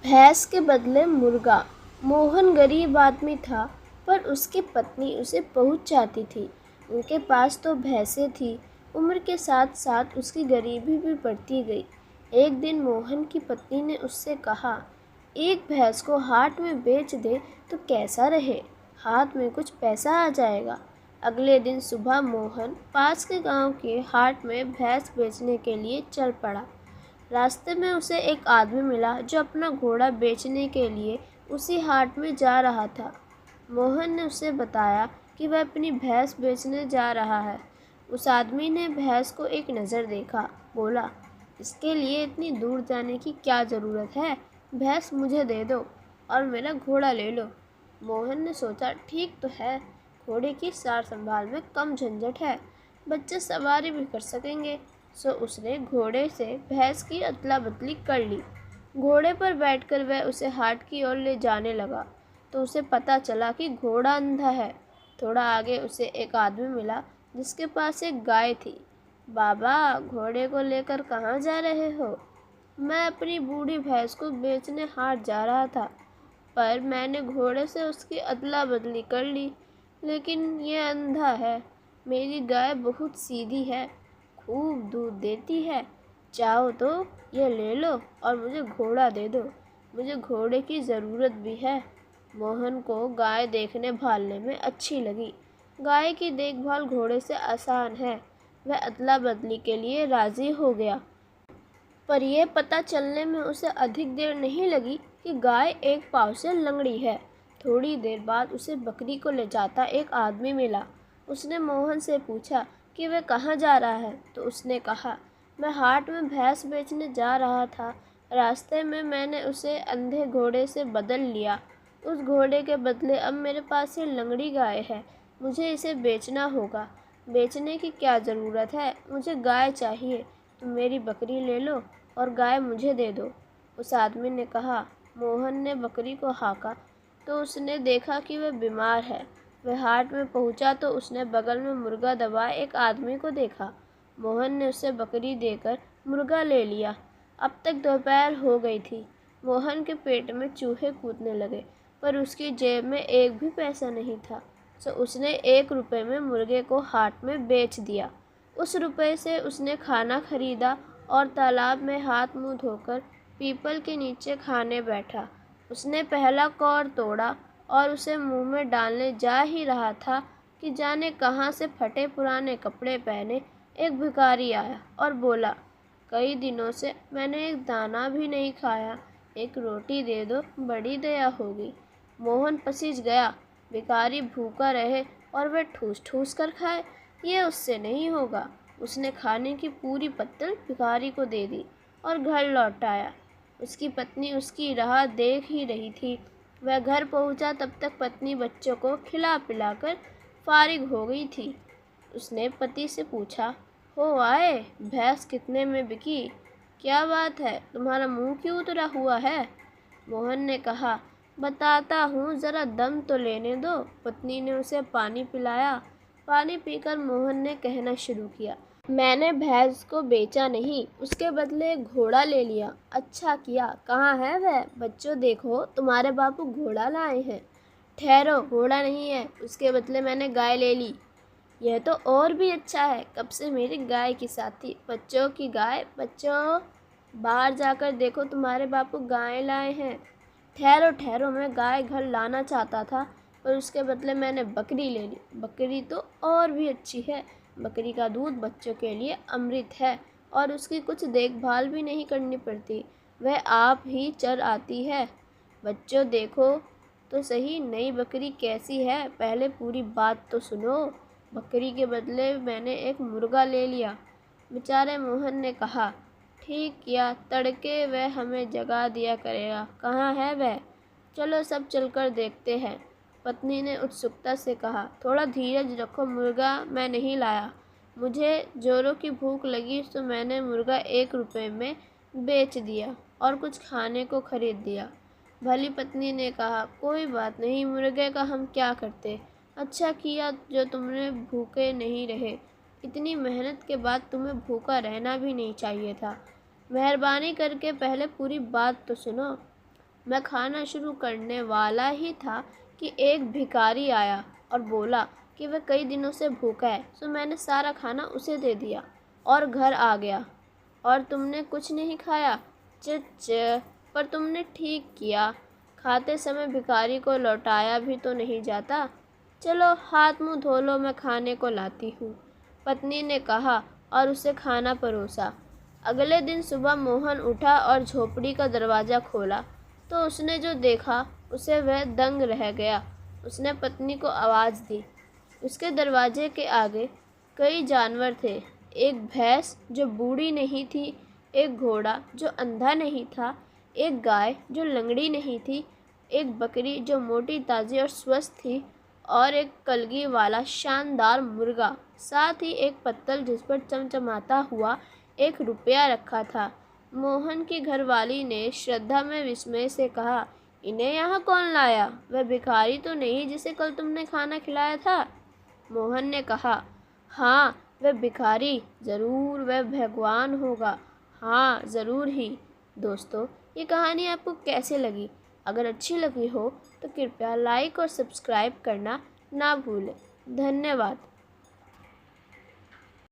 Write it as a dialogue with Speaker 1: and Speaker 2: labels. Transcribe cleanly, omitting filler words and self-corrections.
Speaker 1: भैंस के बदले मुर्गा। मोहन गरीब आदमी था, पर उसकी पत्नी उसे बहुत चाहती थी। उनके पास तो भैंसें थी। उम्र के साथ साथ उसकी गरीबी भी बढ़ती गई। एक दिन मोहन की पत्नी ने उससे कहा, एक भैंस को हाट में बेच दे तो कैसा रहे, हाथ में कुछ पैसा आ जाएगा। अगले दिन सुबह मोहन पास के गांव के हाट में भैंस बेचने के लिए चल पड़ा। रास्ते में उसे एक आदमी मिला जो अपना घोड़ा बेचने के लिए उसी हाट में जा रहा था। मोहन ने उसे बताया कि वह अपनी भैंस बेचने जा रहा है। उस आदमी ने भैंस को एक नज़र देखा, बोला, इसके लिए इतनी दूर जाने की क्या ज़रूरत है, भैंस मुझे दे दो और मेरा घोड़ा ले लो। मोहन ने सोचा, ठीक तो है, घोड़े की सार संभाल में कम झंझट है, बच्चे सवारी भी कर सकेंगे। सो उसने घोड़े से भैंस की अदला बदली कर ली। घोड़े पर बैठकर वह उसे हाट की ओर ले जाने लगा तो उसे पता चला कि घोड़ा अंधा है। थोड़ा आगे उसे एक आदमी मिला जिसके पास एक गाय थी। बाबा, घोड़े को लेकर कहाँ जा रहे हो? मैं अपनी बूढ़ी भैंस को बेचने हाट जा रहा था, पर मैंने घोड़े से उसकी अदला बदली कर ली, लेकिन ये अंधा है। मेरी गाय बहुत सीधी है, खूब दूध देती है। चाहो तो ये ले लो और मुझे घोड़ा दे दो, मुझे घोड़े की ज़रूरत भी है। मोहन को गाय देखने भालने में अच्छी लगी। गाय की देखभाल घोड़े से आसान है। वह अदला बदली के लिए राज़ी हो गया। पर यह पता चलने में उसे अधिक देर नहीं लगी कि गाय एक पाँव से लंगड़ी है। थोड़ी देर बाद उसे बकरी को ले जाता एक आदमी मिला। उसने मोहन से पूछा कि वह कहाँ जा रहा है, तो उसने कहा, मैं हाट में भैंस बेचने जा रहा था। रास्ते में मैंने उसे अंधे घोड़े से बदल लिया। उस घोड़े के बदले अब मेरे पास ये लंगड़ी गाय है। मुझे इसे बेचना होगा। बेचने की क्या ज़रूरत है, मुझे गाय चाहिए। तुम मेरी बकरी ले लो और गाय मुझे दे दो। उस आदमी ने कहा। मोहन ने बकरी को हाँका तो उसने देखा कि वह बीमार है। वह हाट में पहुंचा तो उसने बगल में मुर्गा दबाए एक आदमी को देखा। मोहन ने उसे बकरी देकर मुर्गा ले लिया। अब तक दोपहर हो गई थी। मोहन के पेट में चूहे कूदने लगे, पर उसकी जेब में एक भी पैसा नहीं था। तो उसने 1 रुपये में मुर्गे को हाट में बेच दिया। उस रुपये से उसने खाना खरीदा और तालाब में हाथ मुंह धोकर पीपल के नीचे खाने बैठा। उसने पहला कौर तोड़ा और उसे मुंह में डालने जा ही रहा था कि जाने कहाँ से फटे पुराने कपड़े पहने एक भिखारी आया और बोला, कई दिनों से मैंने एक दाना भी नहीं खाया, एक रोटी दे दो, बड़ी दया होगी। मोहन पसीज गया। भिखारी भूखा रहे और वह ठूस ठूस कर खाए, ये उससे नहीं होगा। उसने खाने की पूरी पत्तल भिखारी को दे दी और घर लौट आया। उसकी पत्नी उसकी राह देख ही रही थी। वह घर पहुंचा तब तक पत्नी बच्चों को खिला पिलाकर फारिग हो गई थी। उसने पति से पूछा, हो आए, भैंस कितने में बिकी? क्या बात है, तुम्हारा मुंह क्यों उतरा हुआ है? मोहन ने कहा, बताता हूँ, ज़रा दम तो लेने दो। पत्नी ने उसे पानी पिलाया। पानी पीकर मोहन ने कहना शुरू किया, मैंने भैंस को बेचा नहीं, उसके बदले एक घोड़ा ले लिया। अच्छा किया। कहाँ है वह? बच्चों देखो, तुम्हारे बापू घोड़ा लाए हैं। ठहरो, घोड़ा नहीं है, उसके बदले मैंने गाय ले ली। यह तो और भी अच्छा है, कब से मेरी गाय की साथ थी। बच्चों की गाय, बच्चों बाहर जाकर देखो, तुम्हारे बापू गाय लाए हैं। ठहरो ठहरो, मैं गाय घर लाना चाहता था, पर उसके बदले मैंने बकरी ले ली। बकरी तो और भी अच्छी है। बकरी का दूध बच्चों के लिए अमृत है और उसकी कुछ देखभाल भी नहीं करनी पड़ती, वह आप ही चर आती है। बच्चों देखो तो सही, नई बकरी कैसी है, पहले पूरी बात तो सुनो। बकरी के बदले मैंने एक मुर्गा ले लिया। बेचारे मोहन ने कहा, ठीक किया, तड़के वह हमें जगा दिया करेगा। कहाँ है वह? चलो सब चलकर देखते हैं। पत्नी ने उत्सुकता से कहा, थोड़ा धीरज रखो मुर्गा, मैं नहीं लाया। मुझे जोरों की भूख लगी तो मैंने मुर्गा 1 रुपये में बेच दिया और कुछ खाने को खरीद दिया। भली पत्नी ने कहा, कोई बात नहीं, मुर्गे का हम क्या करते। अच्छा किया जो तुमने भूखे नहीं रहे। इतनी मेहनत के बाद तुम्हें भूखा रहना भी नहीं चाहिए था। मेहरबानी करके पहले पूरी बात तो सुनो। मैं खाना शुरू करने वाला ही था कि एक भिखारी आया और बोला कि वह कई दिनों से भूखा है, सो मैंने सारा खाना उसे दे दिया और घर आ गया। और तुमने कुछ नहीं खाया? चिच, पर तुमने ठीक किया, खाते समय भिखारी को लौटाया भी तो नहीं जाता। चलो हाथ मुंह धो लो, मैं खाने को लाती हूँ, पत्नी ने कहा और उसे खाना परोसा। अगले दिन सुबह मोहन उठा और झोपड़ी का दरवाज़ा खोला तो उसने जो देखा उसे वह दंग रह गया। उसने पत्नी को आवाज़ दी। उसके दरवाजे के आगे कई जानवर थे। एक भैंस जो बूढ़ी नहीं थी, एक घोड़ा जो अंधा नहीं था, एक गाय जो लंगड़ी नहीं थी, एक बकरी जो मोटी ताज़ी और स्वस्थ थी, और एक कलगी वाला शानदार मुर्गा, साथ ही एक पत्तल जिस पर चमचमाता हुआ 1 रुपया रखा था। मोहन की घरवाली ने श्रद्धा में विस्मय से कहा, इन्हें यहाँ कौन लाया? वह भिखारी तो नहीं जिसे कल तुमने खाना खिलाया था? मोहन ने कहा, हाँ वह भिखारी, ज़रूर वह भगवान होगा, हाँ ज़रूर ही। दोस्तों, ये कहानी आपको कैसे लगी? अगर अच्छी लगी हो तो कृपया लाइक और सब्सक्राइब करना ना भूलें। धन्यवाद।